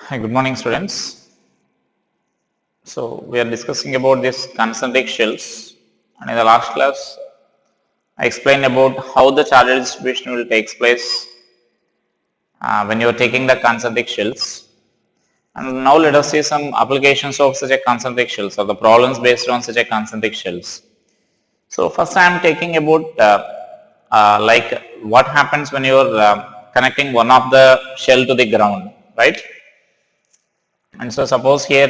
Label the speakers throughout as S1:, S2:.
S1: Hi, good morning students. So we are discussing about this concentric shells, and in the last class I explained about how the charge distribution will take place when you are taking the concentric shells. And now let us see some applications of such a concentric shells or the problems based on such a concentric shells. So first I am taking about like what happens when you are connecting one of the shell to the ground, right? And so suppose here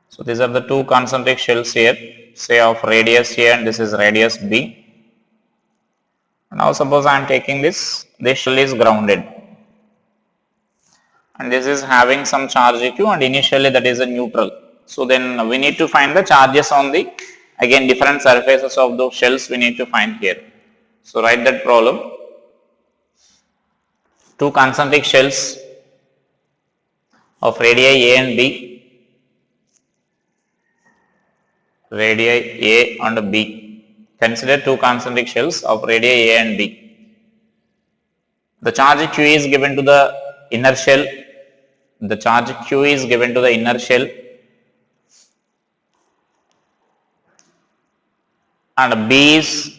S1: so these are the two concentric shells here, say of radius here, and this is radius B. Now suppose I am taking this shell is grounded and this is having some charge Q, and initially that is a neutral. So then we need to find the charges on the again different surfaces of those shells we need to find here. So write that problem. Two concentric shells of radii A and B, radii A and B. Consider two concentric shells of radii A and B. The charge Q is given to the inner shell. The charge Q is given to the inner shell, and B is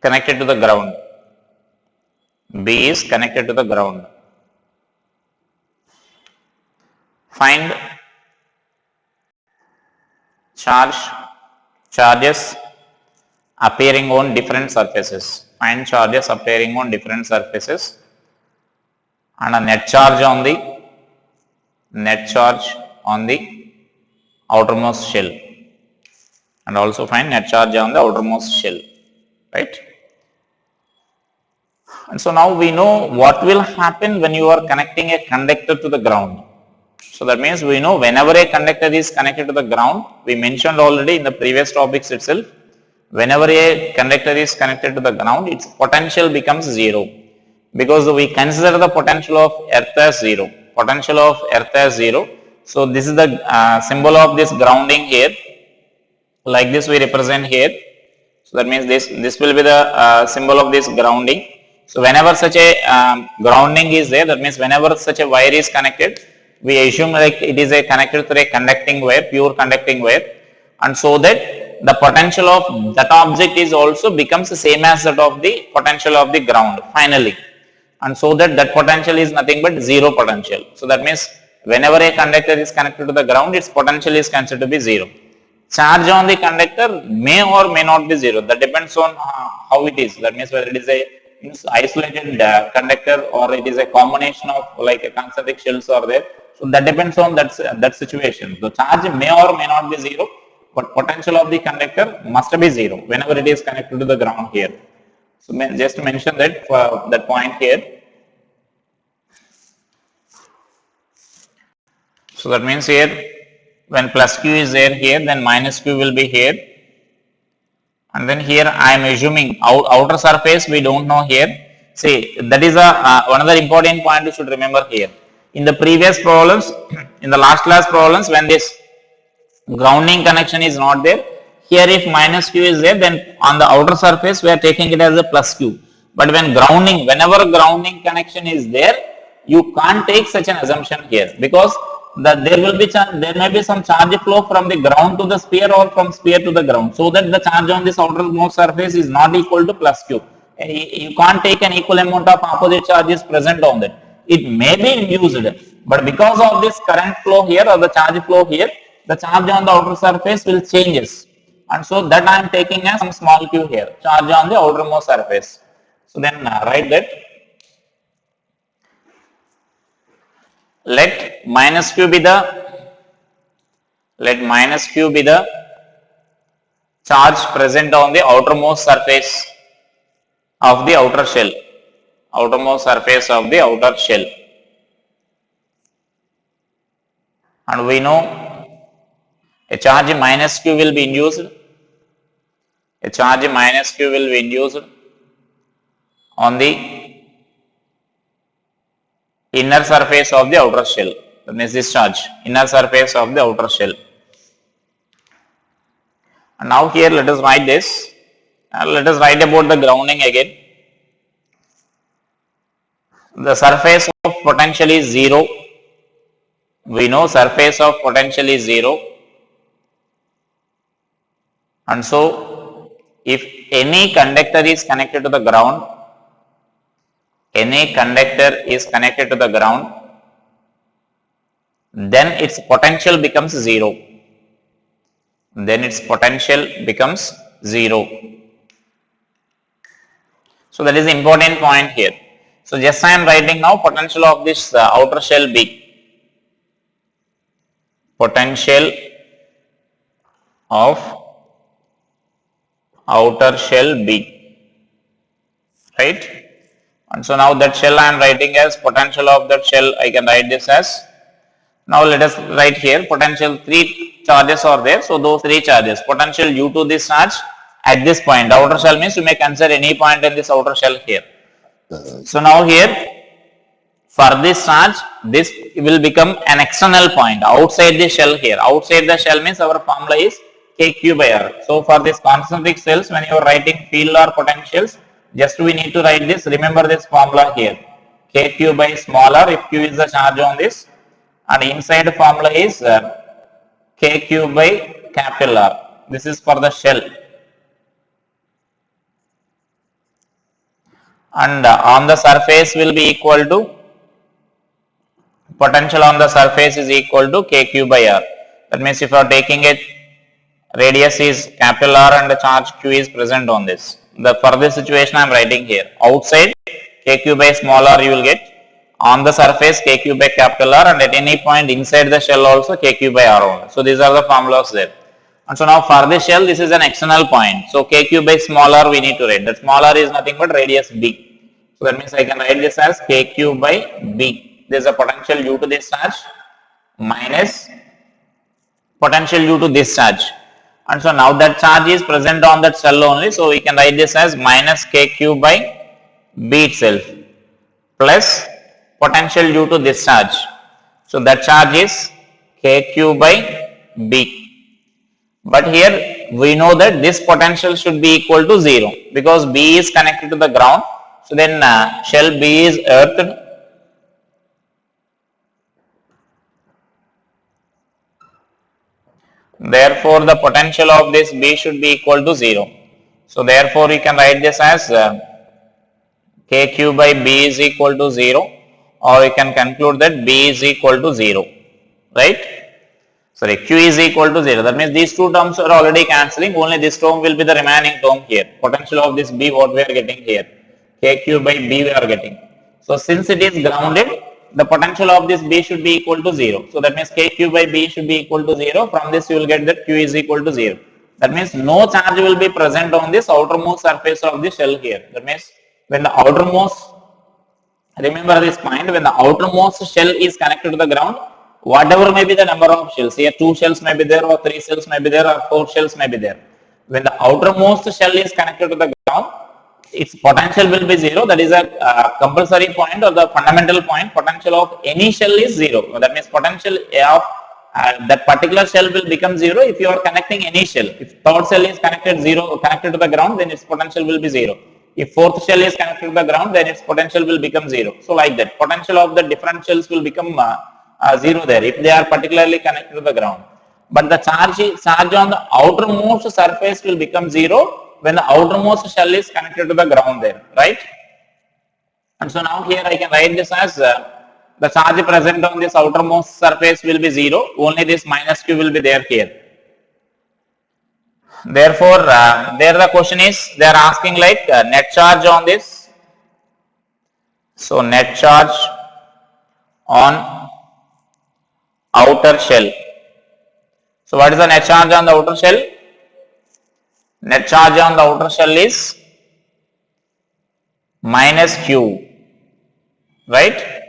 S1: connected to the ground. B is connected to the ground. Find charges appearing on different surfaces. Find charges appearing on different surfaces and a net charge on the outermost shell, and also find net charge on the outermost shell, right? And so now we know what will happen when you are connecting a conductor to the ground. So that means we know whenever a conductor is connected to the ground, we mentioned already in the previous topics itself, whenever a conductor is connected to the ground, its potential becomes zero, because we consider the potential of earth as zero. Potential of earth as zero. So this is the symbol of this grounding here. Like this we represent here. So that means this will be the symbol of this grounding. So whenever such a grounding is there, that means whenever such a wire is connected, we assume like it is a connected through a conducting wire, pure conducting wire, and so that the potential of that object is also becomes the same as that of the potential of the ground finally, and so that potential is nothing but zero potential. So that means whenever a conductor is connected to the ground, its potential is considered to be zero. Charge on the conductor may or may not be zero. That depends on how it is. That means whether it is a isolated conductor or it is a combination of like a concentric shells are there. So that depends on that situation. The charge may or may not be zero, but potential of the conductor must be zero whenever it is connected to the ground here. So just mention that that point here. So that means here when plus Q is there here, then minus Q will be here, and then here I am assuming outer surface we don't know here. See, that is another important point you should remember here. In the previous problems, in the last class problems, when this grounding connection is not there, here if minus Q is there, then on the outer surface we are taking it as a plus Q. But when whenever grounding connection is there, you can't take such an assumption here, because there may be some charge flow from the ground to the sphere or from sphere to the ground, so that the charge on this outermost surface is not equal to plus Q. You can't take an equal amount of opposite charges present on that. It may be induced, but because of this current flow here or the charge flow here, the charge on the outer surface will changes, and so that I am taking as some small q here, charge on the outermost surface. So then write that let minus q be the charge present on the outermost surface of the outer shell, and we know a charge minus q will be induced. On the inner surface of the outer shell. That means this charge, inner surface of the outer shell. And now here let us write this. Let us write about the grounding again. The surface of potential is 0. We know surface of potential is 0. And so if any conductor is connected to the ground, then its potential becomes 0. So that is the important point here. So just I am writing now potential of this outer shell B. Potential of outer shell B, right? And so now that shell I am writing as potential of that shell. I can write this as, now let us write here potential, 3 charges are there. So those 3 charges, potential due to this charge at this point, outer shell means you may consider any point in this outer shell here. So now here for this charge, this will become an external point outside the shell here. Outside the shell means our formula is kq by r. So for this concentric cells, when you are writing field or potentials, just we need to write this. Remember this formula here, kq by small r if q is the charge on this, and inside the formula is kq by capital R. This is for the shell. And on the surface will be equal to, potential on the surface is equal to kq by r. That means if you are taking it, radius is capital R and the charge q is present on this. For this situation I am writing here, outside kq by small r you will get, on the surface kq by capital R, and at any point inside the shell also kq by r only. So these are the formulas there. And so now for this shell, this is an external point. So kq by small r we need to write. That small r is nothing but radius b. So that means I can write this as kq by b. There is a potential due to this charge minus potential due to this charge. And so now that charge is present on that shell only. So we can write this as minus kq by b itself plus potential due to this charge. So that charge is kq by b. But here we know that this potential should be equal to 0 because B is connected to the ground. So then shell B is earthed. Therefore the potential of this B should be equal to 0. So therefore we can write this as kq by B is equal to 0, or we can conclude that B is equal to 0, right? Sorry, q is equal to 0. That means these two terms are already cancelling. Only this term will be the remaining term here. Potential of this B, what we are getting here, kq by B we are getting. So since it is grounded, the potential of this B should be equal to 0. So that means kq by B should be equal to 0. From this you will get that q is equal to 0. That means no charge will be present on this outermost surface of the shell here. That means when the outermost, remember this point, when the outermost shell is connected to the ground, whatever may be the number of shells, here 2 shells may be there, or 3 shells may be there, or 4 shells may be there. When the outermost shell is connected to the ground, its potential will be 0. That is a compulsory point or the fundamental point. Potential of any shell is 0. That means potential of that particular shell will become 0 if you are connecting any shell. If third shell is connected to the ground, then its potential will be 0. If fourth shell is connected to the ground, then its potential will become 0. So like that, potential of the different shells will become 0 there if they are particularly connected to the ground. But the charge on the outermost surface will become 0 when the outermost shell is connected to the ground there, right? And so now here I can write this as the charge present on this outermost surface will be 0. Only this minus q will be there here. Therefore, there the question is, they are asking like net charge on this. So net charge on outer shell. So what is the net charge on the outer shell? Net charge on the outer shell is minus q, right?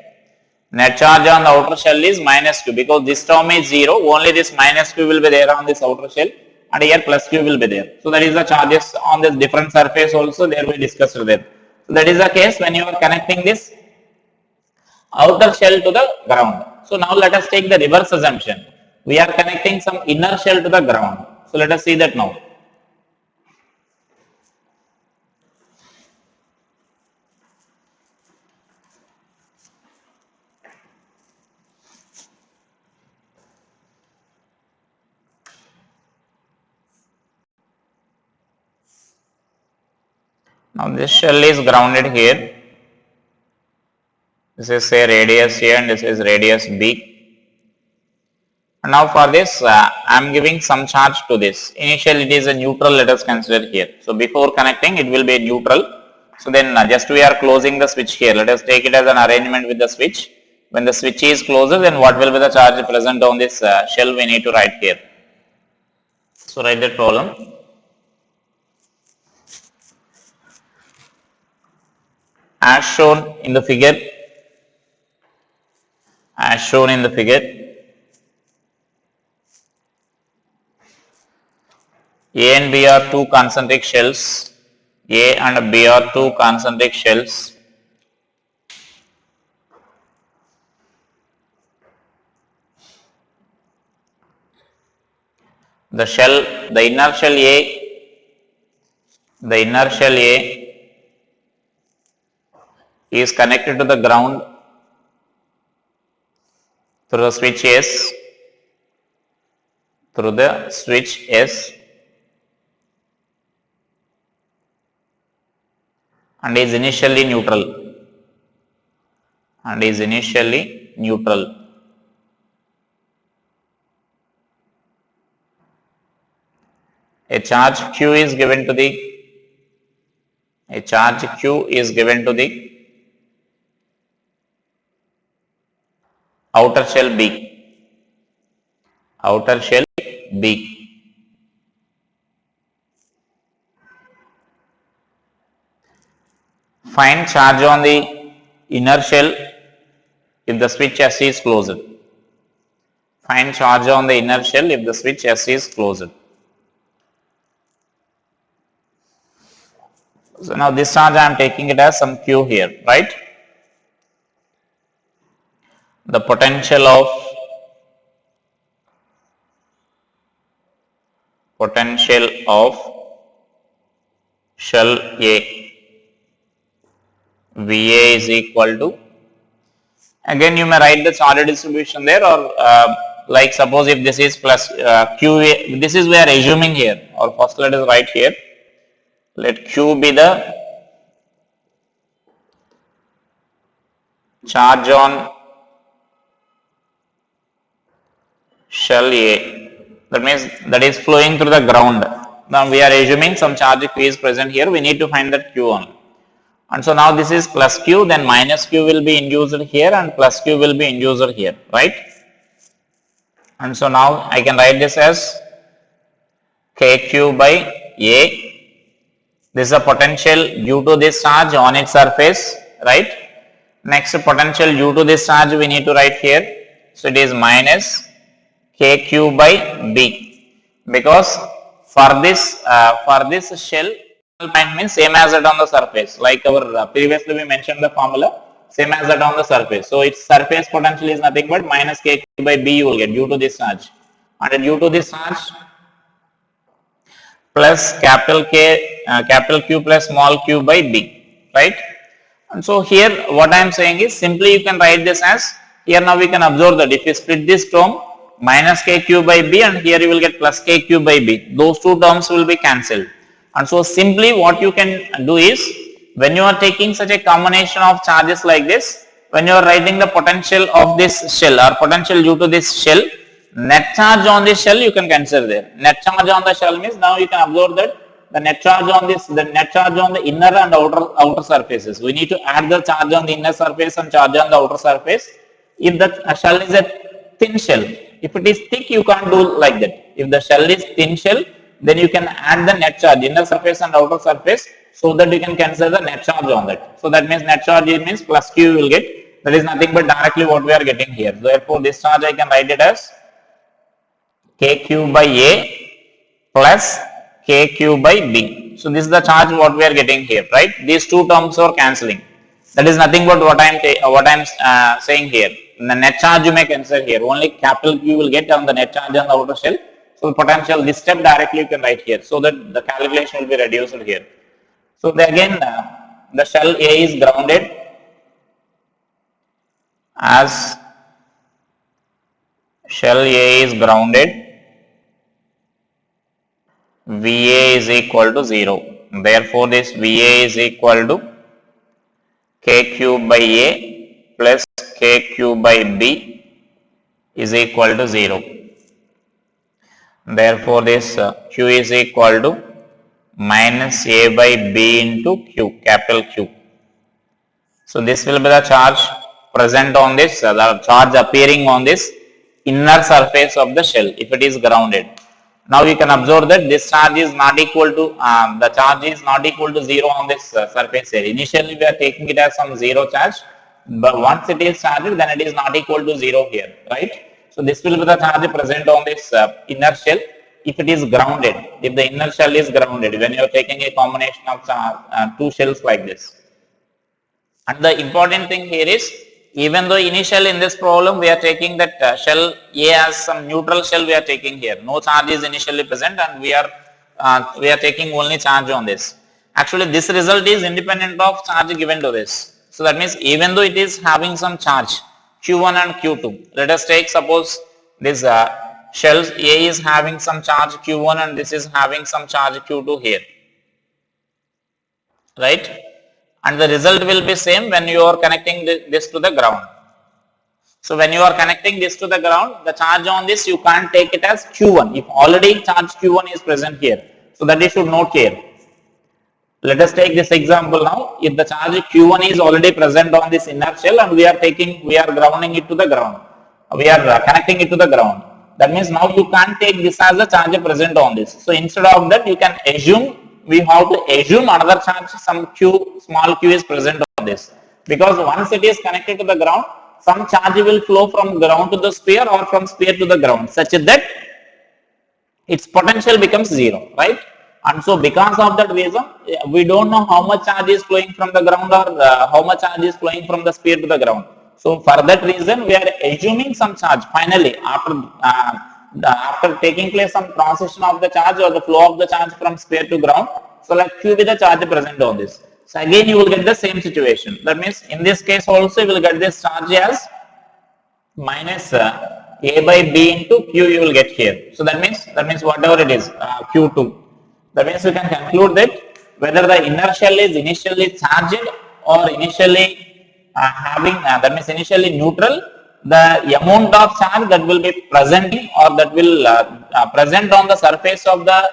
S1: Net charge on the outer shell is minus q because this term is 0. Only this minus q will be there on this outer shell, and here plus q will be there. So that is the charges on this different surface also there we discussed there. So that is the case when you are connecting this outer shell to the ground. So now let us take the reverse assumption. We are connecting some inner shell to the ground. So let us see that now. Now this shell is grounded here. This is say radius here and this is radius B. And now for this, I am giving some charge to this. Initially it is a neutral, let us consider here. So before connecting it will be neutral. So then just we are closing the switch here. Let us take it as an arrangement with the switch. When the switch is closed, then what will be the charge present on this shell we need to write here. So write that problem. As shown in the figure, A and B are two concentric shells. A and B are two concentric shells. The inner shell A is connected to the ground through the switch S. And is initially neutral. A charge Q is given to the outer shell B. Find charge on the inner shell if the switch S is closed. Find charge on the inner shell if the switch S is closed. So now this charge I am taking it as some Q here, right? The potential of shell A, VA is equal to, again you may write the charge distribution there, or like suppose if this is plus QA, this is we are assuming here, or first let us write here, let Q be the charge on shell A, that means that is flowing through the ground. Now we are assuming some charge Q is present here, we need to find that Q only. And so now this is plus Q, then minus Q will be induced here and plus Q will be induced here, right? And so now I can write this as KQ by A. This is a potential due to this charge on its surface, right? Next potential due to this charge we need to write here. So it is minus KQ by B, because for this shell, point means same as that on the surface, like our previously we mentioned the formula, same as that on the surface. So its surface potential is nothing but minus KQ by B you will get due to this charge, and due to this charge plus capital Q plus small q by B, right? And so here what I am saying is simply you can write this as, here now we can observe that if you split this term, minus KQ by B, and here you will get plus KQ by B, those two terms will be cancelled. And so simply what you can do is, when you are taking such a combination of charges like this, when you are writing the potential of this shell or potential due to this shell, net charge on this shell you can consider there. Net charge on the shell means now you can observe that the net charge on the inner and outer surfaces. We need to add the charge on the inner surface and charge on the outer surface. If the shell is a thin shell, if it is thick you can't do like that. If the shell is thin shell, then you can add the net charge inner surface and outer surface, so that you can consider the net charge on that. So that means net charge means plus Q you will get. That is nothing but directly what we are getting here. Therefore this charge I can write it as KQ by A plus KQ by B. So this is the charge what we are getting here, right? These two terms are cancelling. That is nothing but what I am saying here. The net charge you may consider here. Only capital Q will get on the net charge on the outer shell. So potential, this step directly you can write here, so that the calculation will be reduced here. So again the shell A is grounded as shell A is grounded, VA is equal to 0. Therefore, this VA is equal to K cube by A plus K cube by B is equal to 0. Therefore, this Q is equal to minus A by B into Q, capital Q. So, this will be the charge present on this, the charge appearing on this inner surface of the shell if it is grounded. Now, you can observe that this charge is not equal to, the charge is not equal to 0 on this surface area. Initially, we are taking it as some 0 charge, but once it is charged, then it is not equal to 0 here, right? So, this will be the charge present on this inner shell if it is grounded, if the inner shell is grounded, when you are taking a combination of two shells like this. And the important thing here is, even though initially in this problem we are taking that shell A as some neutral shell we are taking here, no charge is initially present and we are taking only charge on this. Actually, this result is independent of charge given to this. So that means even though it is having some charge Q1 and Q2, let us take suppose this shells A is having some charge Q1 and this is having some charge Q2 here, right? And the result will be same when you are connecting this to the ground. So when you are connecting this to the ground, the charge on this you can't take it as Q1 if already charge Q1 is present here. So that you should note here. Let us take this example now. If the charge Q1 is already present on this inner shell and we are grounding it to the ground. We are connecting it to the ground. That means now you can't take this as a charge present on this. So instead of that, you can assume, we have to assume another charge, some Q, small q is present on this. Because once it is connected to the ground, some charge will flow from ground to the sphere or from sphere to the ground, such that its potential becomes 0, right? And so because of that reason, we don't know how much charge is flowing from the ground or how much charge is flowing from the sphere to the ground. So for that reason, we are assuming some charge finally after taking place some transition of the charge or the flow of the charge from sphere to ground. So let Q be the charge present on this. So again you will get the same situation. That means in this case also you will get this charge as minus A by B into Q you will get here. So that means whatever it is Q2. That means you can conclude that whether the inner shell is initially charged or initially that means initially neutral, the amount of charge that will be presenting or that will present on the surface of the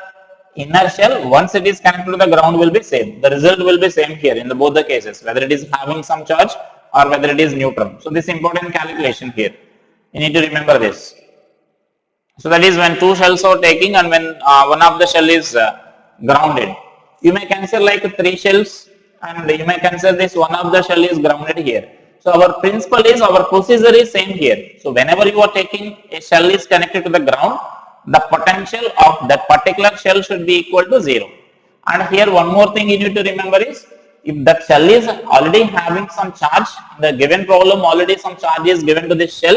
S1: inner shell once it is connected to the ground will be same. The result will be same here in both the cases, whether it is having some charge or whether it is neutral. So this important calculation here. You need to remember this. So that is when two shells are taking and when one of the shell is grounded. You may consider like three shells and you may consider this one of the shell is grounded here. So our principle is, our procedure is same here. So whenever you are taking a shell is connected to the ground, the potential of that particular shell should be equal to 0. And here one more thing you need to remember is, if that shell is already having some charge, the given problem already some charge is given to this shell,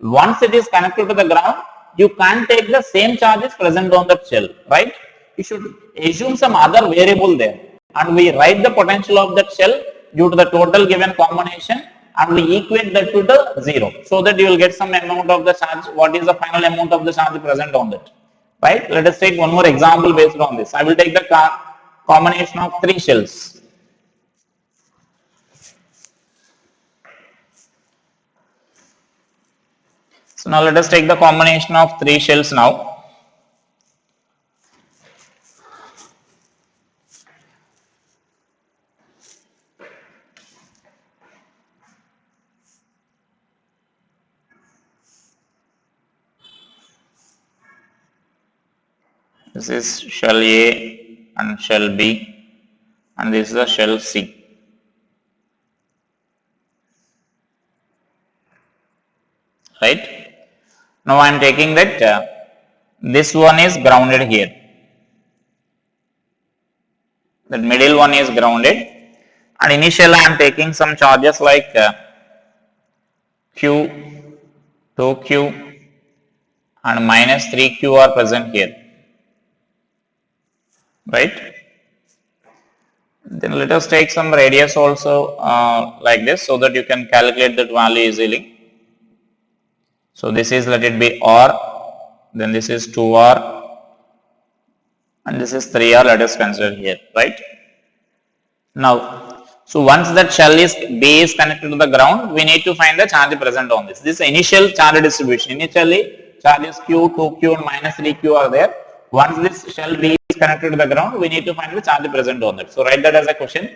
S1: once it is connected to the ground, you can't take the same charges present on that shell, right? You should assume some other variable there and we write the potential of that shell due to the total given combination and we equate that to the 0 so that you will get some amount of the charge. What is the final amount of the charge present on that, right? Let us take one more example based on this. I will take the combination of three shells. So now let us take the combination of three shells now. This is shell A and shell B and this is the shell C. Right? Now I am taking that this one is grounded here. The middle one is grounded and initially I am taking some charges like Q, 2Q and minus 3Q are present here. Right? Then let us take some radius also like this so that you can calculate that value easily. So this is, let it be R, then this is 2R, and this is 3R, let us consider here, right? Now, so once that shell is B is connected to the ground, we need to find the charge present on this. This initial charge distribution. Initially, charges Q, 2Q and minus 3Q are there. Once this shell B is connected to the ground, we need to find the charge present on it. So write that as a question.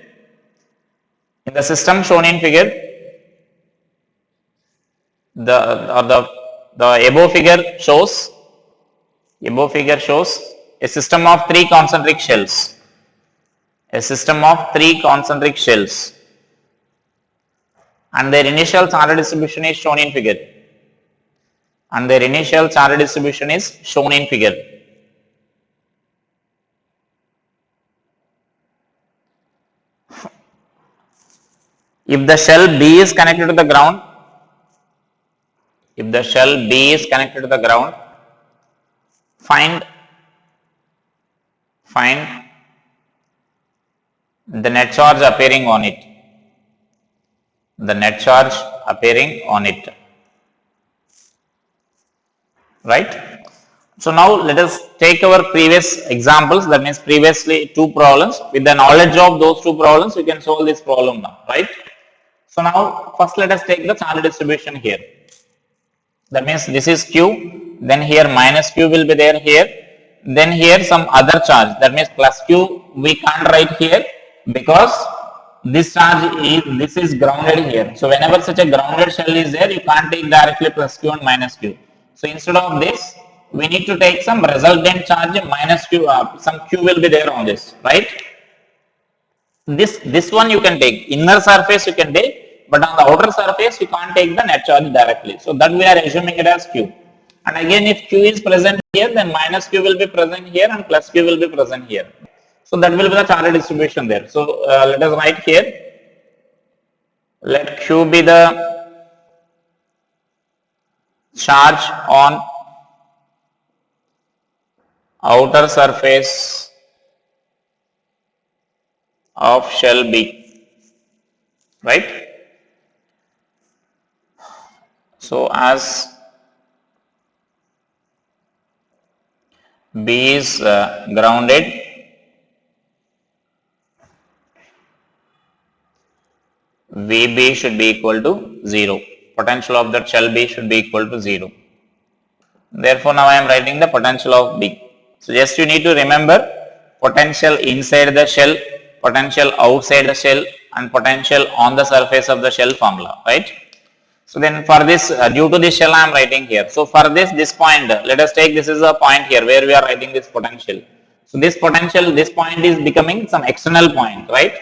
S1: In the system shown in figure, the above figure shows a system of 3 concentric shells. A system of 3 concentric shells, and their initial charge distribution is shown in figure. If the shell B is connected to the ground, find the net charge appearing on it. Right? So now let us take our previous examples, that means previously 2 problems. With the knowledge of those 2 problems, we can solve this problem now, right? So now first let us take the charge distribution here. That means this is Q, then here minus Q will be there here, then here some other charge, that means plus Q we can't write here because this charge is grounded here. So whenever such a grounded shell is there, you can't take directly plus Q and minus Q. So instead of this, we need to take some resultant charge minus Q, some Q will be there on this, right? This one you can take, inner surface you can take, but on the outer surface you can't take the net charge directly. So that we are assuming it as Q. And again, if Q is present here, then minus Q will be present here and plus Q will be present here. So that will be the charge distribution there. So let us write here, let Q be the charge on outer surface of shell B, right? So as B is grounded, VB should be equal to 0. Potential of that shell B should be equal to 0. Therefore, now I am writing the potential of B. So just you need to remember potential inside the shell, potential outside the shell, and potential on the surface of the shell formula, right? So then for this, due to this shell I am writing here. So for this point, let us take this is a point here where we are writing this potential. So this potential, this point is becoming some external point, right?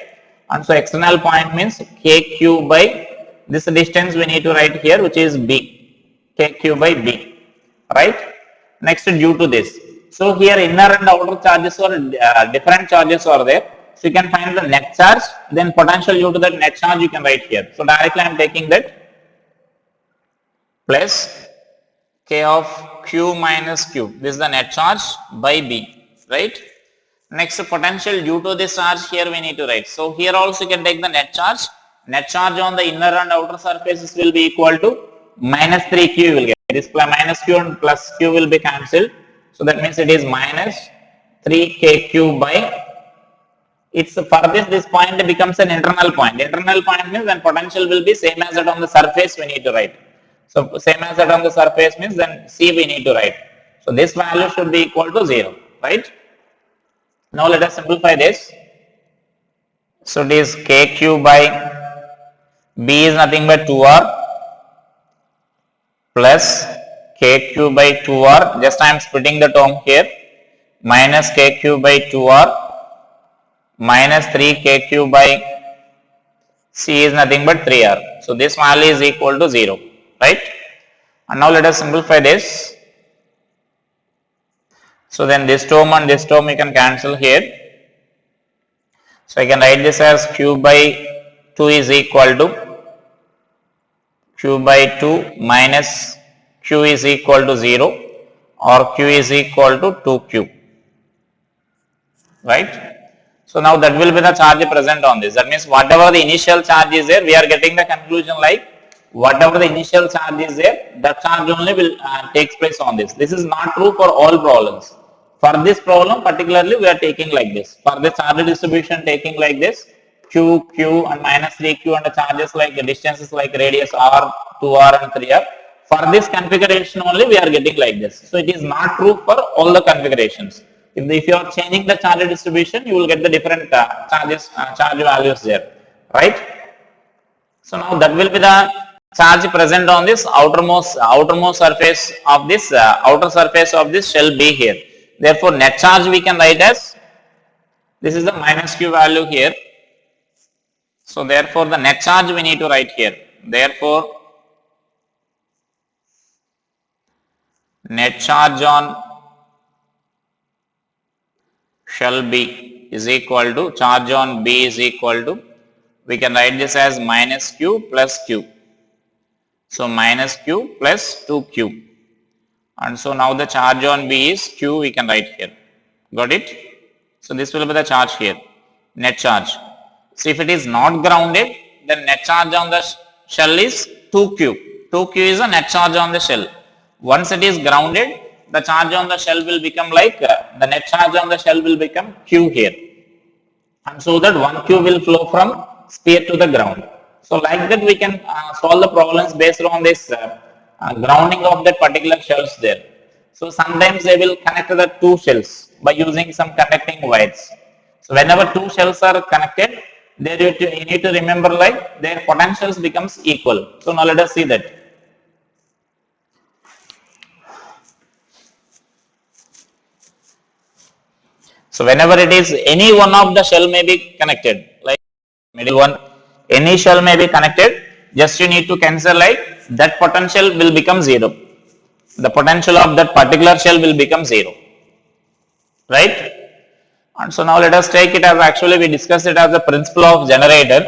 S1: And so external point means KQ by this distance we need to write here, which is B, KQ by B, right? Next, due to this. So here inner and outer charges or different charges are there. So you can find the net charge, then potential due to that net charge you can write here. So directly I am taking that plus K of Q minus Q. This is the net charge by B, right? Next, potential due to this charge here we need to write. So here also you can take the net charge. Net charge on the inner and outer surfaces will be equal to minus 3Q you will get. This minus Q and plus Q will be cancelled. So that means it is minus 3KQ by, it's for this point becomes an internal point. Internal point means then potential will be same as that on the surface we need to write. So same as that on the surface means then C we need to write. So this value should be equal to 0, right? Now let us simplify this. So it is KQ by B is nothing but 2R plus KQ by 2R, just I am splitting the term here, minus KQ by 2R minus 3KQ by C is nothing but 3R. So this value is equal to 0, right? And now let us simplify this. So then this term and this term you can cancel here. So I can write this as Q by 2 is equal to Q by 2 minus Q is equal to 0 or Q is equal to 2Q, right? So now that will be the charge present on this. That means whatever the initial charge is there, we are getting the conclusion like whatever the initial charge is there, that charge only will takes place on this. This is not true for all problems. For this problem particularly we are taking like this. For the charge distribution taking like this, q, q and minus 3q and the charges like the distances like radius r, 2r and 3r. For this configuration only we are getting like this. So it is not true for all the configurations. If you are changing the charge distribution, you will get the different charge values there, right? So now that will be the charge present on this outermost surface of this outer surface of this shell B here. Therefore, net charge we can write as, this is the minus q value here. So therefore, the net charge we need to write here. Therefore, net charge on shell B is equal to, charge on B is equal to, we can write this as minus q plus q. So minus q plus 2q. And so now the charge on B is q, we can write here. Got it? So this will be the charge here, net charge. So if it is not grounded, then net charge on the shell is 2q. 2q is the net charge on the shell. Once it is grounded, the charge on the shell will become like, the net charge on the shell will become q here. And so that 1q will flow from sphere to the ground. So like that we can solve the problems based on this grounding of that particular shells there. So sometimes they will connect the two shells by using some conducting wires. So whenever two shells are connected, there you need to remember like their potentials becomes equal. So now let us see that. So whenever it is, any one of the shell may be connected, like middle one, any shell may be connected, just you need to cancel like that potential will become 0. The potential of that particular shell will become 0. Right? And so now let us take it as, actually we discussed it as the principle of generator.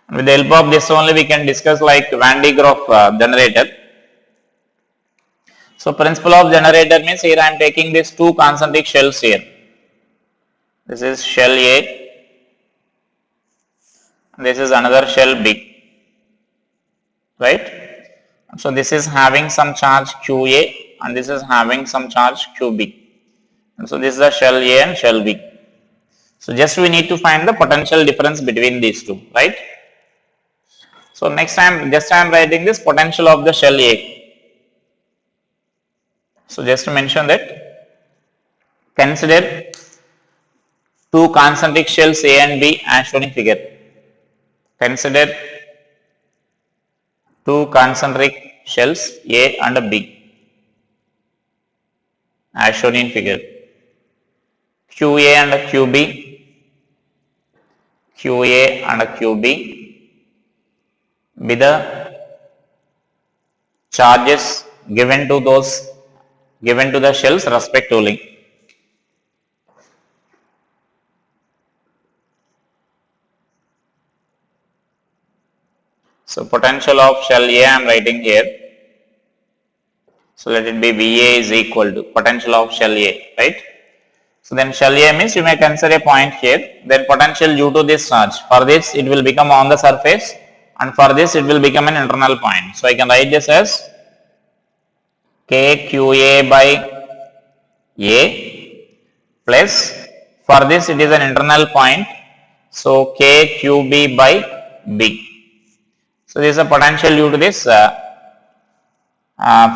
S1: And with the help of this only we can discuss like Van de Graaff generator. So principle of generator means, here I am taking these two concentric shells here. This is shell A, this is another shell B, right? So this is having some charge QA and this is having some charge QB. And so this is the shell A and shell B. So just we need to find the potential difference between these two, right? So next time, just I am writing this potential of the shell A. So just to mention that, consider two concentric shells A and B as shown in figure. Consider two concentric shells A and B as shown in figure. QA and QB, QA and QB be the charges given to the shells respectively. So potential of shell A I am writing here. So let it be VA is equal to potential of shell A, right? So then shell A means you may consider a point here, then potential due to this charge. For this it will become on the surface and for this it will become an internal point. So I can write this as KQA by A plus, for this it is an internal point, so KQB by B. So this is a potential due to this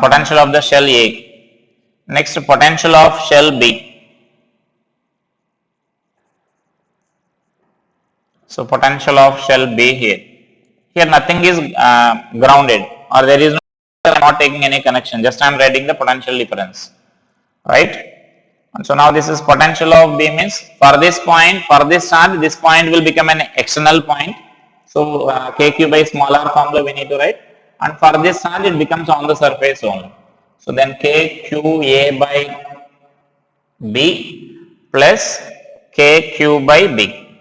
S1: potential of the shell A. Next, potential of shell B. So potential of shell B here. Here nothing is grounded or there is no, I am not taking any connection, just I am writing the potential difference, right? And so now this is potential of B means, for this point, for this charge, this point will become an external point. So KQ by smaller formula we need to write, and for this charge it becomes on the surface only. So then KQA by B plus KQ by B,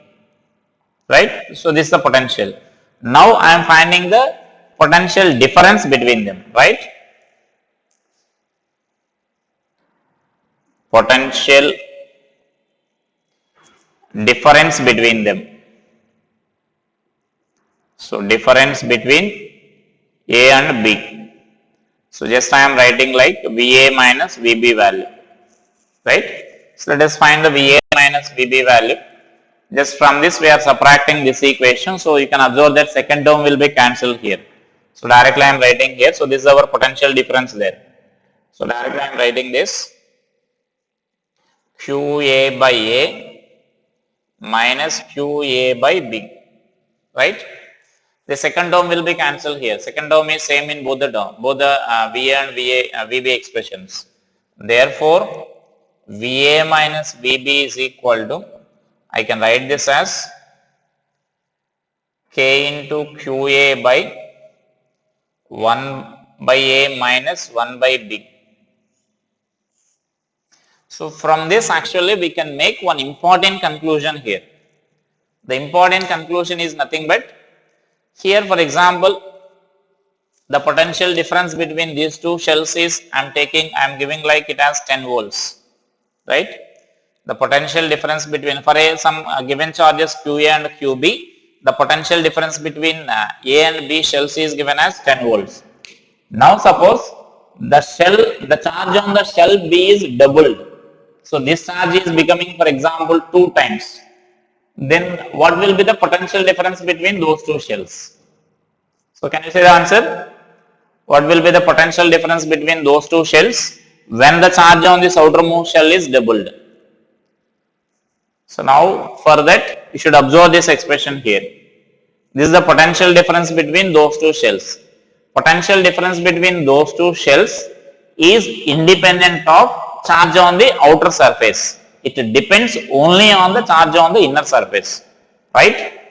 S1: right? So this is the potential. Now I am finding the potential difference between them, right? Potential difference between them. So difference between A and B. So just I am writing like VA minus VB value, right? So let us find the VA minus VB value. Just from this we are subtracting this equation, so you can observe that second term will be cancelled here. So directly I am writing here, so this is our potential difference there. So directly I am writing this QA by A minus QA by B, right? The second term will be cancelled here. Second term is same in both the term, both the VA and VB expressions. Therefore, VA minus VB is equal to, I can write this as K into QA by 1 by A minus 1 by B. So from this actually we can make one important conclusion here. The important conclusion is nothing but, here for example, the potential difference between these two shells is, I am giving like it as 10 volts, right? The potential difference between, for some given charges QA and QB, the potential difference between A and B shells is given as 10 volts. Now suppose the charge on the shell B is doubled. So this charge is becoming, for example, 2 times. Then what will be the potential difference between those two shells? So can you say the answer? What will be the potential difference between those two shells when the charge on this outermost shell is doubled? So now for that you should observe this expression here. This is the potential difference between those two shells. Potential difference between those two shells is independent of charge on the outer surface. It depends only on the charge on the inner surface, right?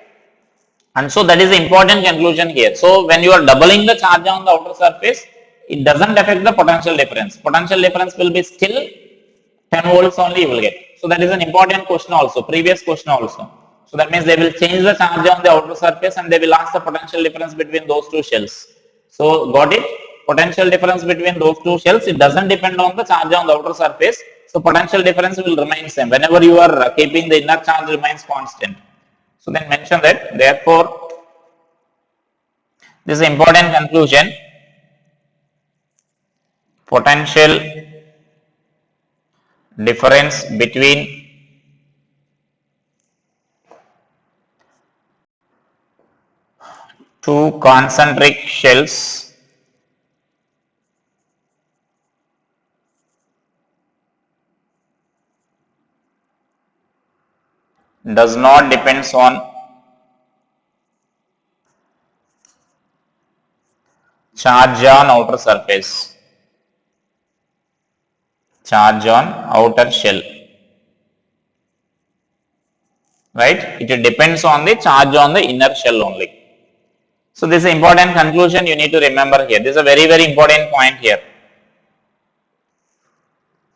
S1: And so that is the important conclusion here. So when you are doubling the charge on the outer surface, it doesn't affect the potential difference. Potential difference will be still 10 volts only you will get. So that is an important question also, previous question also. So that means they will change the charge on the outer surface and they will ask the potential difference between those two shells. So got it? Potential difference between those two shells, it doesn't depend on the charge on the outer surface. So potential difference will remain same whenever you are keeping the inner charge remains constant. So then mention that, therefore, this is important conclusion. Potential difference between two concentric shells does not depends on charge on outer surface, charge on outer shell, right? It depends on the charge on the inner shell only. So this is an important conclusion you need to remember here. This is a very, very important point here.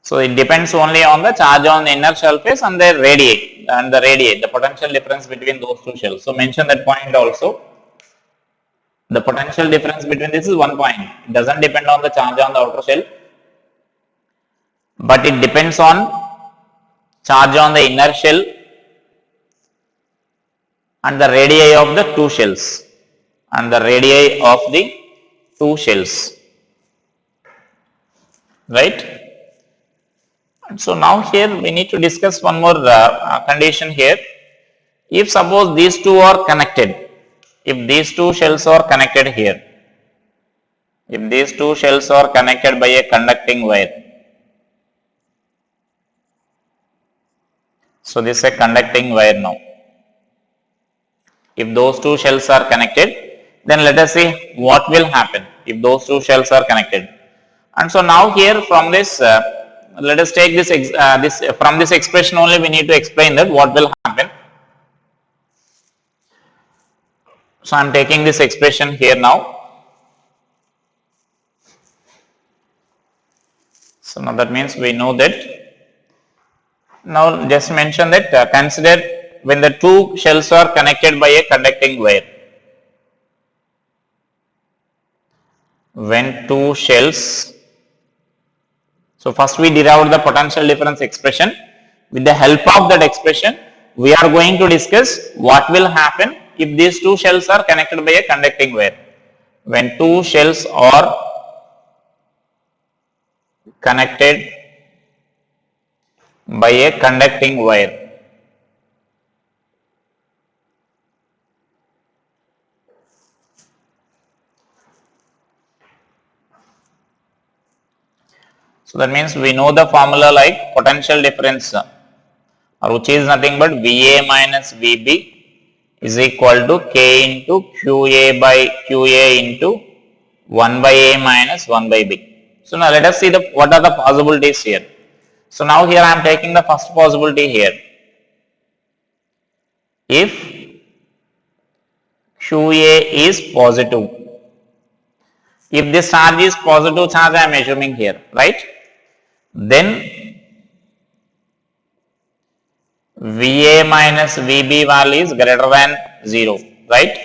S1: So it depends only on the charge on the inner surface and the radii, the potential difference between those two shells. So mention that point also. The potential difference between this is one point. It doesn't depend on the charge on the outer shell, but it depends on charge on the inner shell and the radii of the two shells. Right? And so now here we need to discuss one more condition here. If suppose these two are connected, if these two shells are connected here, if these two shells are connected by a conducting wire, so this is a conducting wire now. If those two shells are connected, then let us see what will happen if those two shells are connected. And so now here from this, let us take this, from this expression only we need to explain that what will happen. So I am taking this expression here now. So now that means we know that. Now just mention that consider when the two shells are connected by a conducting wire. When two shells, so first we derived the potential difference expression. With the help of that expression, we are going to discuss what will happen if these two shells are connected by a conducting wire. When two shells are connected by a conducting wire. So that means we know the formula like potential difference, which is nothing but VA minus VB is equal to K into QA by QA into 1 by A minus 1 by B. So now let us see what are the possibilities here. So now here I am taking the first possibility here. If QA is positive, if this charge is positive charge I am assuming here, right? Then VA minus VB value is greater than 0, right?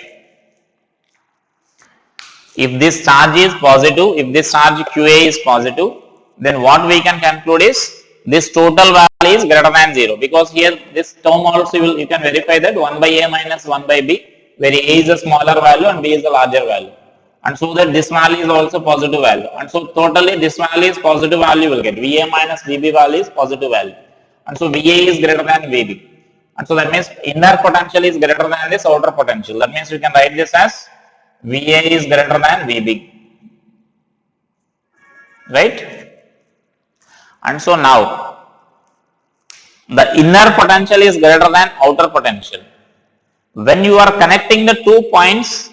S1: If this charge is positive, if this charge QA is positive, then what we can conclude is this total value is greater than 0, because here this term also you can verify that 1 by A minus 1 by B, where A is a smaller value and B is a larger value. And so that this value is also positive value. And so totally this value is positive value will get. VA minus VB value is positive value. And so VA is greater than VB. And so that means inner potential is greater than this outer potential. That means we can write this as VA is greater than VB. Right? And so now the inner potential is greater than outer potential. When you are connecting the 2 points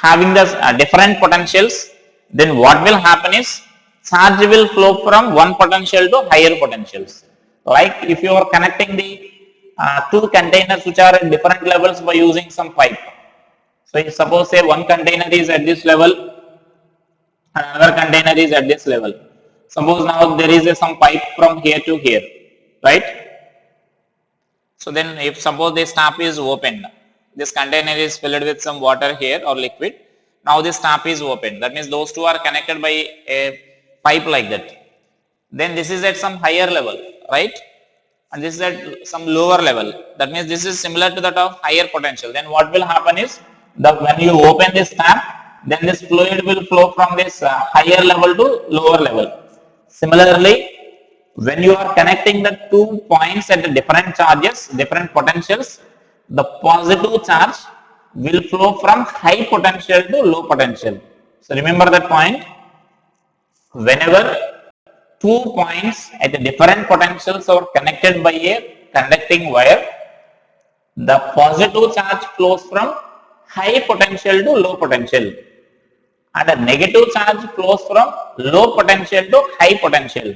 S1: having the different potentials, then what will happen is charge will flow from one potential to higher potentials. Like if you are connecting the two containers which are at different levels by using some pipe. So if suppose say one container is at this level, another container is at this level. Suppose now there is some pipe from here to here, right? So then if suppose this tap is opened, this container is filled with some water here or liquid. Now this tap is open. That means those two are connected by a pipe like that. Then this is at some higher level, right? And this is at some lower level. That means this is similar to that of higher potential. Then what will happen is that when you open this tap, then this fluid will flow from this higher level to lower level. Similarly, when you are connecting the 2 points at the different charges, different potentials, the positive charge will flow from high potential to low potential. So remember that point. Whenever 2 points at the different potentials are connected by a conducting wire, the positive charge flows from high potential to low potential, and a negative charge flows from low potential to high potential.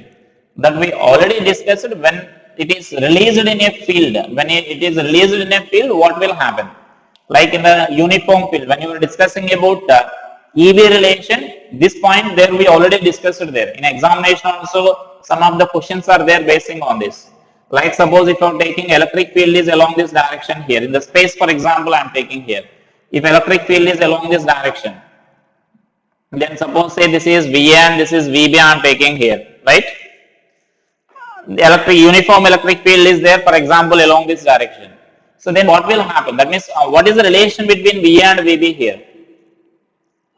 S1: That we already discussed when it is released in a field. When it is released in a field, what will happen? Like in the uniform field, when you were discussing about EV relation, this point there we already discussed it there. In examination also, some of the questions are there basing on this. Like suppose if I am taking electric field is along this direction here. In the space, for example, I am taking here. If electric field is along this direction, then suppose say this is VA and this is VB I am taking here, right? The uniform electric field is there, for example, along this direction. So then what will happen? That means what is the relation between VA and VB here?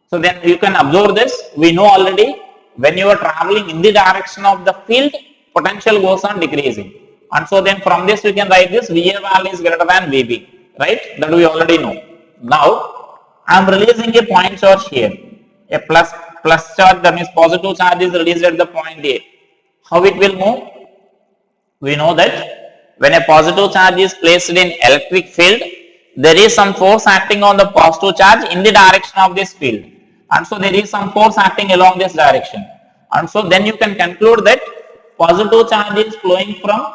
S1: So then you can observe this. We know already when you are traveling in the direction of the field, potential goes on decreasing. And so then from this we can write this VA value is greater than VB, right? That we already know. Now I am releasing a point charge here. A plus charge, that means positive charge is released at the point A. How it will move? We know that when a positive charge is placed in electric field, there is some force acting on the positive charge in the direction of this field. And so there is some force acting along this direction. And so then you can conclude that positive charge is flowing from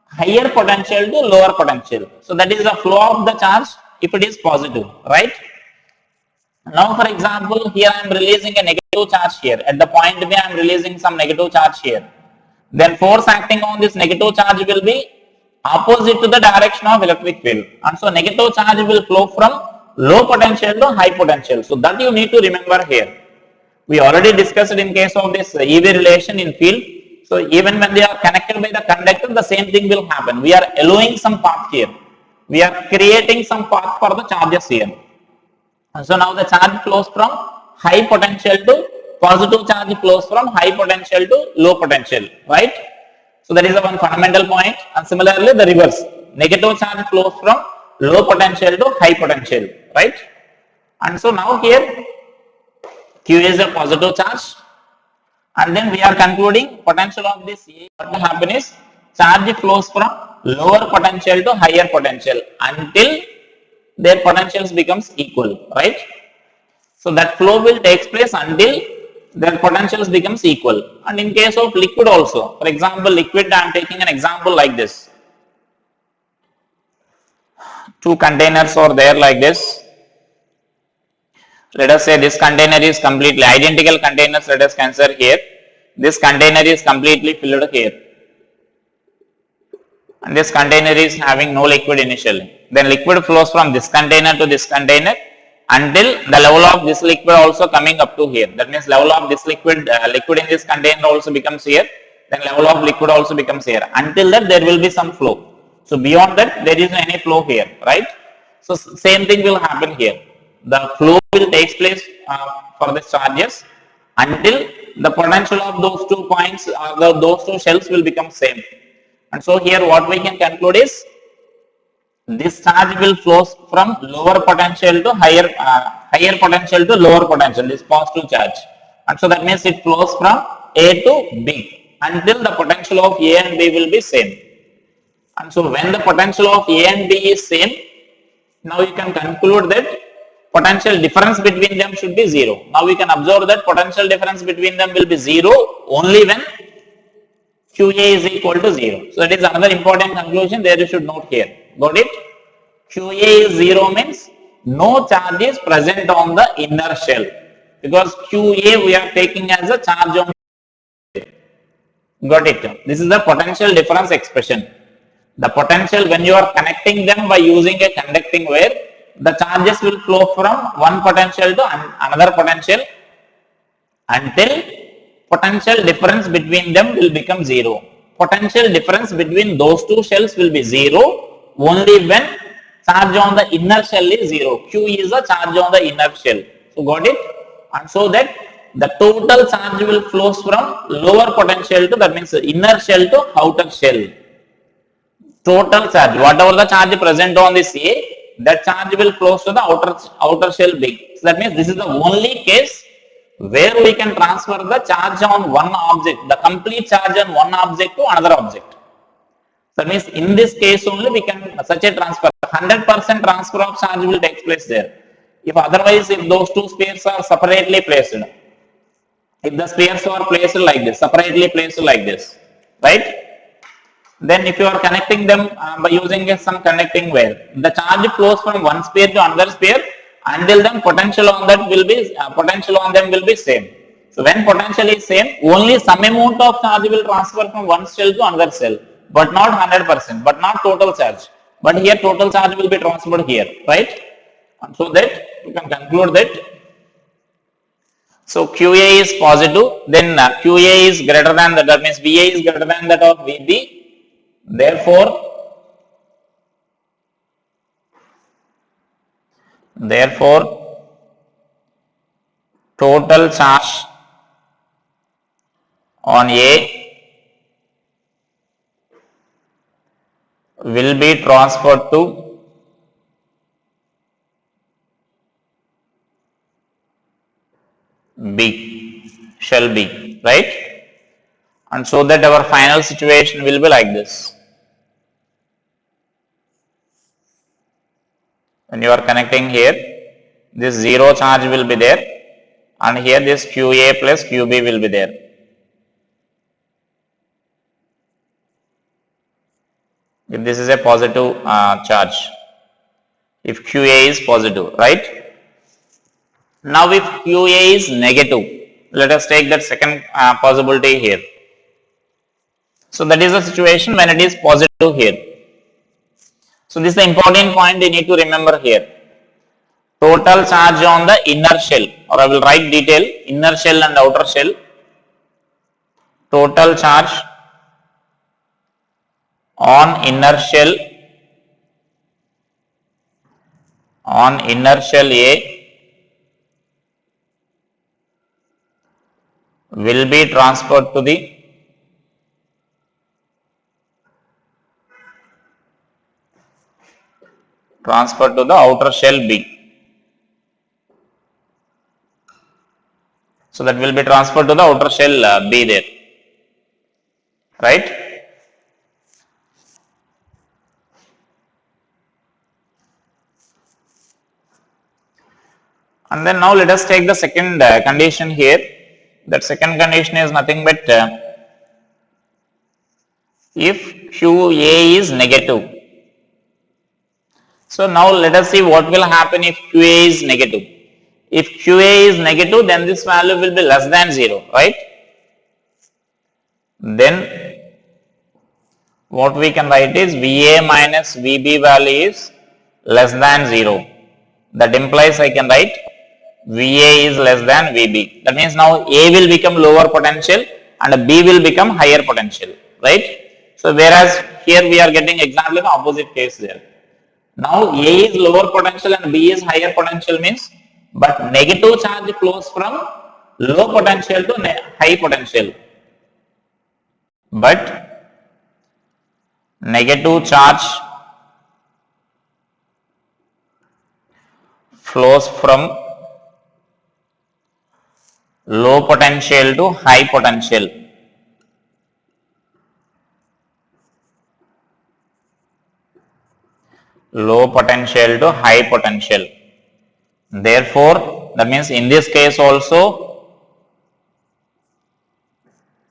S1: higher potential to lower potential. So that is the flow of the charge if it is positive, right? Now for example, here I am releasing a negative charge here. At the point B I am releasing some negative charge here. Then force acting on this negative charge will be opposite to the direction of electric field. And so negative charge will flow from low potential to high potential. So that you need to remember here. We already discussed in case of this EV relation in field. So even when they are connected by the conductor, the same thing will happen. We are allowing some path here. we are creating some path for the charges here. So now the charge flows from high potential to positive charge flows from high potential to low potential, right? So that is the one fundamental point. And similarly, the reverse, negative charge flows from low potential to high potential, right? And so now here Q is a positive charge, and then we are concluding potential of this A. What will happen is charge flows from lower potential to higher potential until their potentials becomes equal, right? So that flow will take place until their potentials becomes equal. And in case of liquid also, for example, liquid, I am taking an example like this. Two containers are there like this. Let us say this container is completely identical containers. Let us consider here. This container is completely filled here. And this container is having no liquid initially. Then liquid flows from this container to this container until the level of this liquid also coming up to here. That means level of this liquid in this container also becomes here. Then level of liquid also becomes here. Until that there will be some flow. So beyond that there is no any flow here, right? So same thing will happen here. The flow will take place for the charges until the potential of those 2 points, those 2 shells will become same. And so here what we can conclude is this charge will flow from lower potential to higher potential to lower potential, this positive charge. And so that means it flows from A to B until the potential of A and B will be same. And so when the potential of A and B is same, now you can conclude that potential difference between them should be 0. Now we can observe that potential difference between them will be 0 only when QA is equal to 0. So that is another important conclusion there you should note here. Got it? QA is 0 means no charge is present on the inner shell, because QA we are taking as a charge on. Got it? This is the potential difference expression. The potential when you are connecting them by using a conducting wire, the charges will flow from one potential to another potential until potential difference between them will become 0. Potential difference between those 2 shells will be 0 only when charge on the inner shell is 0. Q is the charge on the inner shell. So got it? And so that the total charge will flows from lower potential to, that means inner shell to outer shell. Total charge, whatever the charge present on this A, that charge will flow to the outer shell B. So that means this is the only case where we can transfer the charge on one object, the complete charge on one object to another object. So that means in this case only we can such a transfer. 100% transfer of charge will take place there. If otherwise, if those 2 spheres are separately placed, if the spheres are placed like this, separately placed like this, right? Then if you are connecting them by using some connecting wire, the charge flows from one sphere to another sphere until then potential on that will be potential on them will be same. So when potential is same, only some amount of charge will transfer from one shell to another shell, but not 100%, but not total charge. But here total charge will be transferred here, right? And so that you can conclude that. So QA is positive, then QA is greater than that means VA is greater than that of VB. Therefore, total charge on A will be transferred to B, shell B, right? And so that our final situation will be like this. When you are connecting here, this 0 charge will be there, and here this QA plus QB will be there. If this is a positive charge, if QA is positive, right? Now if QA is negative, let us take that second possibility here. So that is the situation when it is positive here. So this is the important point you need to remember here. Total charge on the inner shell, or I will write detail, inner shell and outer shell. Total charge on inner shell on inner shell A will be transferred to the outer shell B. So that will be transferred to the outer shell B there, right? And then now let us take the second condition here. That second condition is nothing but if QA is negative. So now let us see what will happen if QA is negative. If QA is negative, then this value will be less than 0, right? Then what we can write is VA minus VB value is less than 0. That implies I can write VA is less than VB. That means now A will become lower potential and B will become higher potential, right? So whereas here we are getting exactly the opposite case there. Now A is lower potential and B is higher potential means, but negative charge flows from low potential to high potential. But negative charge flows from low potential to high potential. Low potential to high potential. Therefore, that means in this case also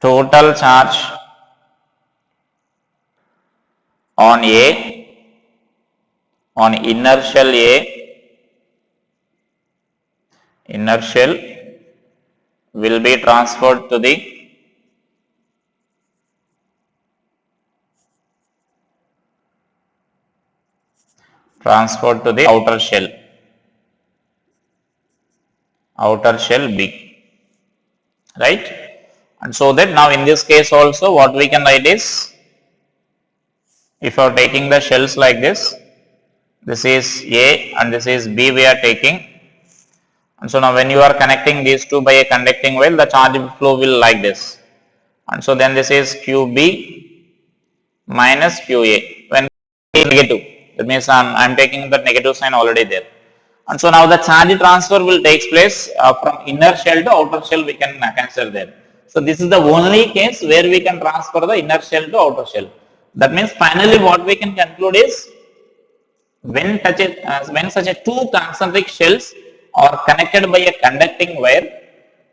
S1: total charge on A, on inner shell A, inner shell will be transferred to the outer shell B, right? And so that now in this case also what we can write is, if you are taking the shells like this is A and this is B we are taking, and so now when you are connecting these two by a conducting wire, the charge flow will like this, and so then this is QB minus QA when A is negative. That means I am taking the negative sign already there. And so now the charge transfer will take place from inner shell to outer shell we can consider there. So this is the only case where we can transfer the inner shell to outer shell. That means finally what we can conclude is when such a two concentric shells are connected by a conducting wire,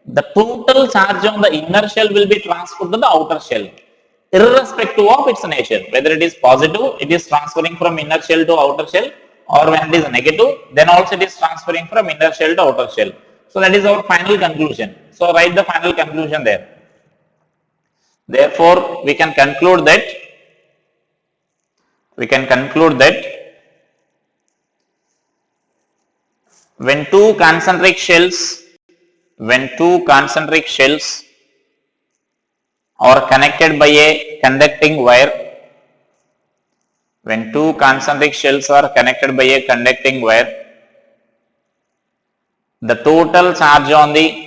S1: the total charge on the inner shell will be transferred to the outer shell, irrespective of its nature. Whether it is positive, it is transferring from inner shell to outer shell, or when it is negative, then also it is transferring from inner shell to outer shell. So that is our final conclusion. So write the final conclusion there. Therefore, we can conclude that when two concentric shells are connected by a conducting wire, when two concentric shells are connected by a conducting wire, the total charge on the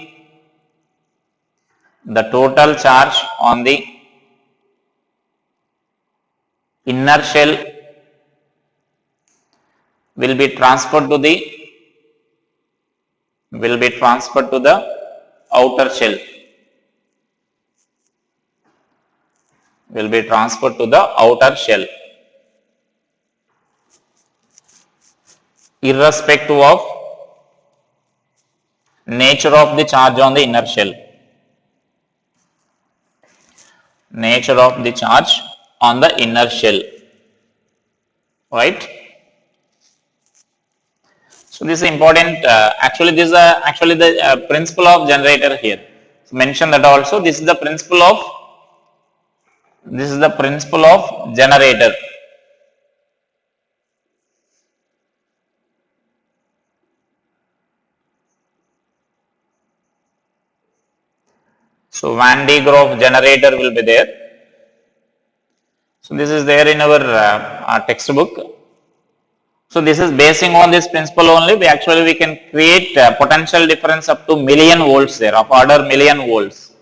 S1: inner shell will be transferred to the outer shell. Irrespective of nature of the charge on the inner shell. Right? So this is important. Actually, this is the principle of generator here. So mention that also. This is the principle of generator. So Van de Graaff generator will be there. So this is there in our textbook. So this is basing on this principle only. We can create potential difference up to million volts there, of order million volts.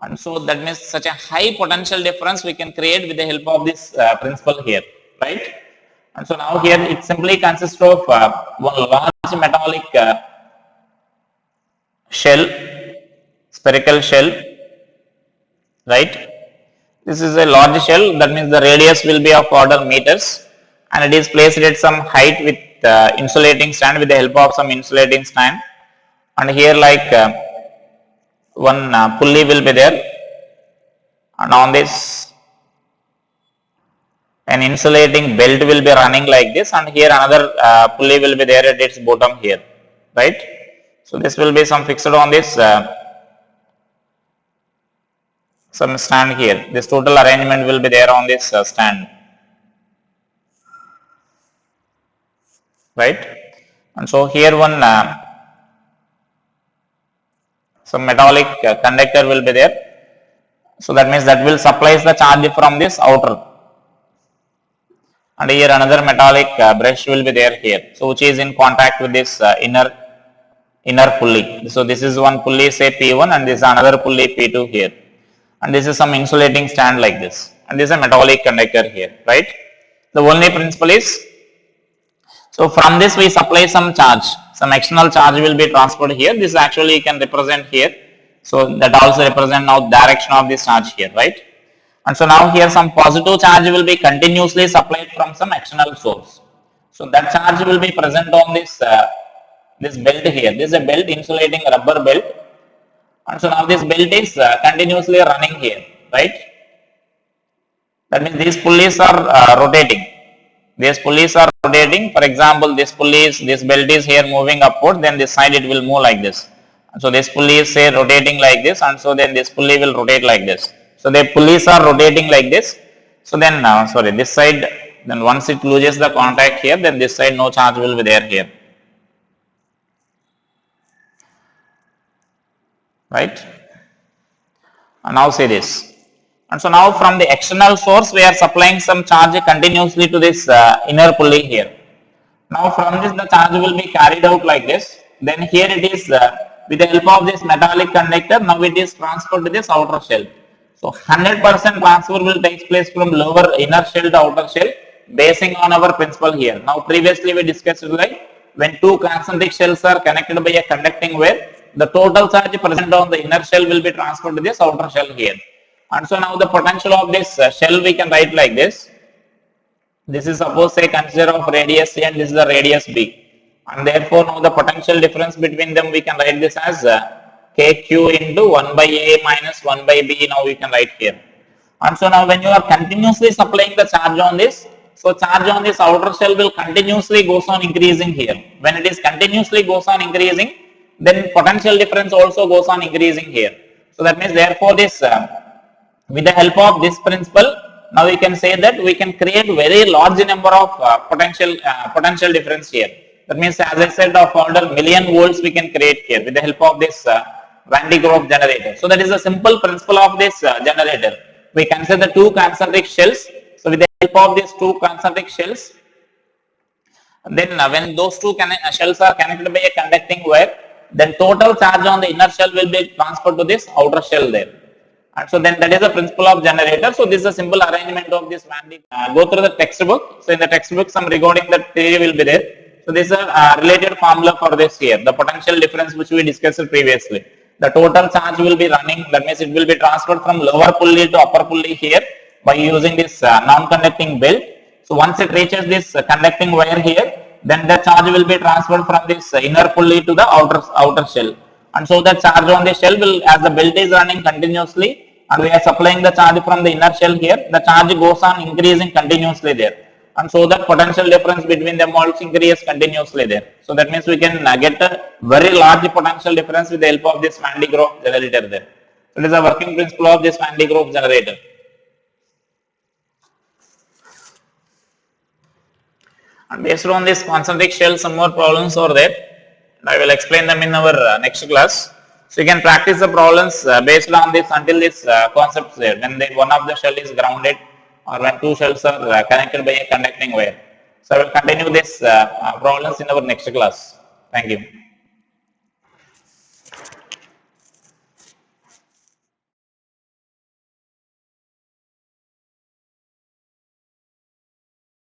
S1: And so that means such a high potential difference we can create with the help of this principle here, right? And so now here it simply consists of one large metallic shell, spherical shell, right? This is a large shell, that means the radius will be of order meters, and it is placed at some height with insulating stand, with the help of some insulating stand. And here like one pulley will be there, and on this an insulating belt will be running like this, and here another pulley will be there at its bottom here, right? So this will be some fixed on this some stand here. This total arrangement will be there on this stand, right? And so here one some metallic conductor will be there. So that means that will supplies the charge from this outer. And here another metallic brush will be there here. So which is in contact with this inner pulley. So this is one pulley, say P1, and this is another pulley P2 here. And this is some insulating stand like this. And this is a metallic conductor here, right? The only principle is, so from this we supply some charge. Some external charge will be transferred here. This actually can represent here. So that also represent now direction of this charge here, right? And so now here some positive charge will be continuously supplied from some external source. So that charge will be present on this this belt here. This is a belt, insulating rubber belt. And so now this belt is continuously running here, right? That means these pulleys are rotating. These pulleys are rotating. For example, this belt is here moving upward, then this side it will move like this. And so this pulley is say rotating like this, and so then this pulley will rotate like this. So the pulleys are rotating like this. So then this side, then once it loses the contact here, then this side no charge will be there here, right? And now say this. And so now from the external source we are supplying some charge continuously to this inner pulley here. Now from this the charge will be carried out like this. Then here it is with the help of this metallic conductor, now it is transferred to this outer shell. So 100% transfer will take place from lower inner shell to outer shell, basing on our principle here. Now previously we discussed like when two concentric shells are connected by a conducting wire, the total charge present on the inner shell will be transferred to this outer shell here. And so now the potential of this shell we can write like this. This is suppose say consider of radius C and this is the radius B. And therefore now the potential difference between them we can write this as KQ into 1 by A minus 1 by B, now we can write here. And so now when you are continuously supplying the charge on this, so charge on this outer shell will continuously goes on increasing here. When it is continuously goes on increasing, then potential difference also goes on increasing here. So that means therefore this with the help of this principle, now we can say that we can create very large number of potential difference here. That means as I said of order million volts we can create here with the help of this Van de Graaff generator. So that is a simple principle of this generator. We consider two concentric shells. So with the help of these two concentric shells, then when those two shells are connected by a conducting wire, then total charge on the inner shell will be transferred to this outer shell there. And so then that is the principle of generator. So this is a simple arrangement of this Van de Graaff. Go through the textbook. So in the textbook some regarding the theory will be there. So this is a related formula for this here, the potential difference which we discussed previously. The total charge will be running, that means it will be transferred from lower pulley to upper pulley here by using this non-conducting belt. So once it reaches this conducting wire here, then the charge will be transferred from this inner pulley to the outer shell. And so the charge on the shell will, as the belt is running continuously and we are supplying the charge from the inner shell here, the charge goes on increasing continuously there. And so that potential difference between them also increases continuously there. So that means we can get a very large potential difference with the help of this Van de Graaff generator there. So it is a working principle of this Van de Graaff generator. And based on this concentric shell, some more problems are there. I will explain them in our next class. So you can practice the problems based on this until this concepts there. When one of the shell is grounded, or when two shells are connected by a conducting wire. So I will continue this problems in our next class. Thank you.